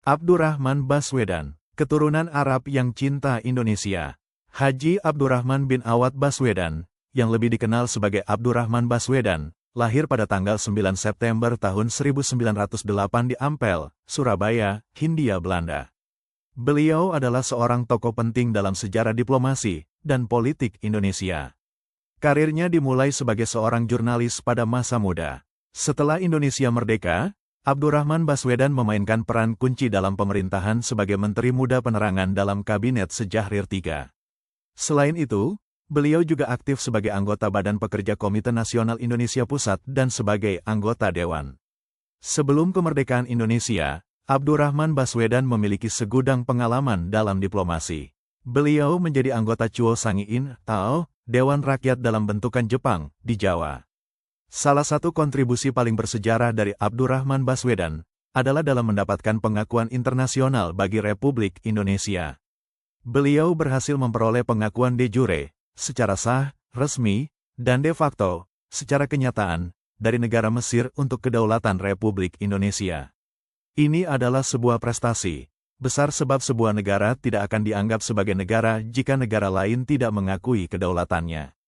Abdurrahman Baswedan, keturunan Arab yang cinta Indonesia. Haji Abdurrahman bin Awad Baswedan, yang lebih dikenal sebagai Abdurrahman Baswedan, lahir pada tanggal 9 September tahun 1908 di Ampel, Surabaya, Hindia Belanda. Beliau adalah seorang tokoh penting dalam sejarah diplomasi dan politik Indonesia. Karirnya dimulai sebagai seorang jurnalis pada masa muda. Setelah Indonesia merdeka, Abdurrahman Baswedan memainkan peran kunci dalam pemerintahan sebagai Menteri Muda Penerangan dalam Kabinet Sejahrir III. Selain itu, beliau juga aktif sebagai anggota Badan Pekerja Komite Nasional Indonesia Pusat dan sebagai anggota Dewan. Sebelum kemerdekaan Indonesia, Abdurrahman Baswedan memiliki segudang pengalaman dalam diplomasi. Beliau menjadi anggota Chuo Sangiin, atau Dewan Rakyat dalam bentukan Jepang, di Jawa. Salah satu kontribusi paling bersejarah dari Abdurrahman Baswedan adalah dalam mendapatkan pengakuan internasional bagi Republik Indonesia. Beliau berhasil memperoleh pengakuan de jure, secara sah, resmi, dan de facto, secara kenyataan, dari negara Mesir untuk kedaulatan Republik Indonesia. Ini adalah sebuah prestasi besar sebab sebuah negara tidak akan dianggap sebagai negara jika negara lain tidak mengakui kedaulatannya.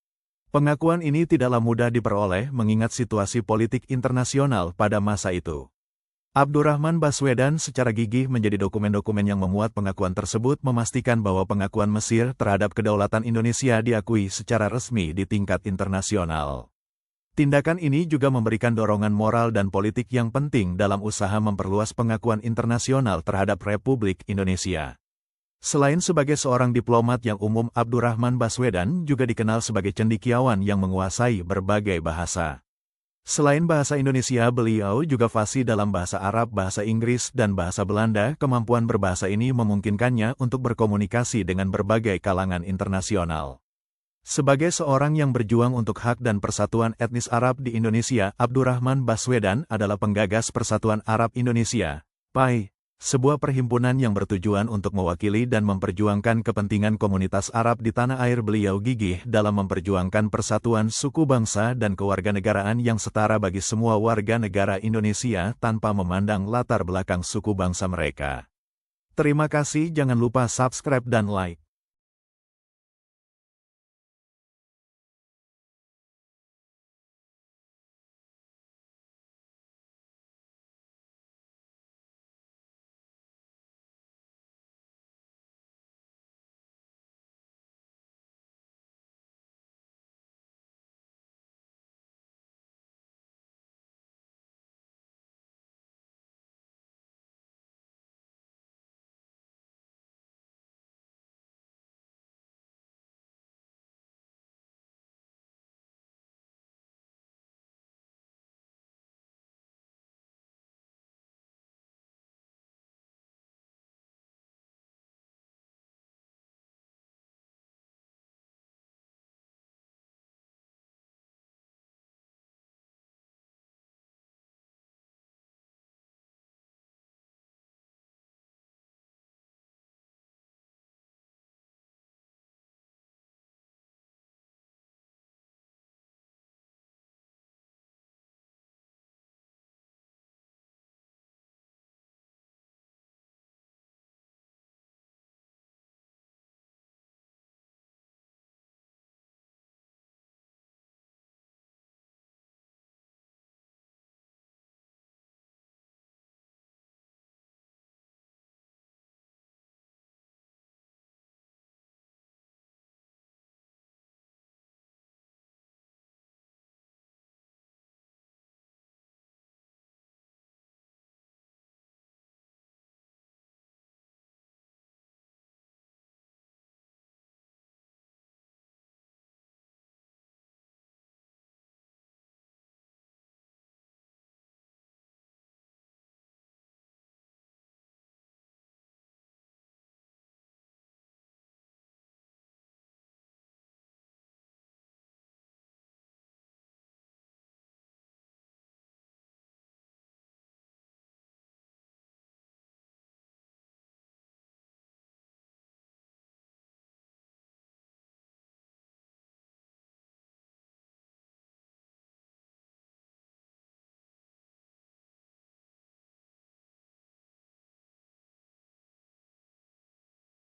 Pengakuan ini tidaklah mudah diperoleh mengingat situasi politik internasional pada masa itu. Abdurrahman Baswedan secara gigih menjadi dokumen-dokumen yang memuat pengakuan tersebut memastikan bahwa pengakuan Mesir terhadap kedaulatan Indonesia diakui secara resmi di tingkat internasional. Tindakan ini juga memberikan dorongan moral dan politik yang penting dalam usaha memperluas pengakuan internasional terhadap Republik Indonesia. Selain sebagai seorang diplomat yang umum, Abdurrahman Baswedan juga dikenal sebagai cendekiawan yang menguasai berbagai bahasa. Selain bahasa Indonesia, beliau juga fasih dalam bahasa Arab, bahasa Inggris, dan bahasa Belanda. Kemampuan berbahasa ini memungkinkannya untuk berkomunikasi dengan berbagai kalangan internasional. Sebagai seorang yang berjuang untuk hak dan persatuan etnis Arab di Indonesia, Abdurrahman Baswedan adalah penggagas Persatuan Arab Indonesia, PAI, sebuah perhimpunan yang bertujuan untuk mewakili dan memperjuangkan kepentingan komunitas Arab di tanah air. Beliau gigih dalam memperjuangkan persatuan suku bangsa dan kewarganegaraan yang setara bagi semua warga negara Indonesia tanpa memandang latar belakang suku bangsa mereka. Terima kasih, jangan lupa subscribe dan like.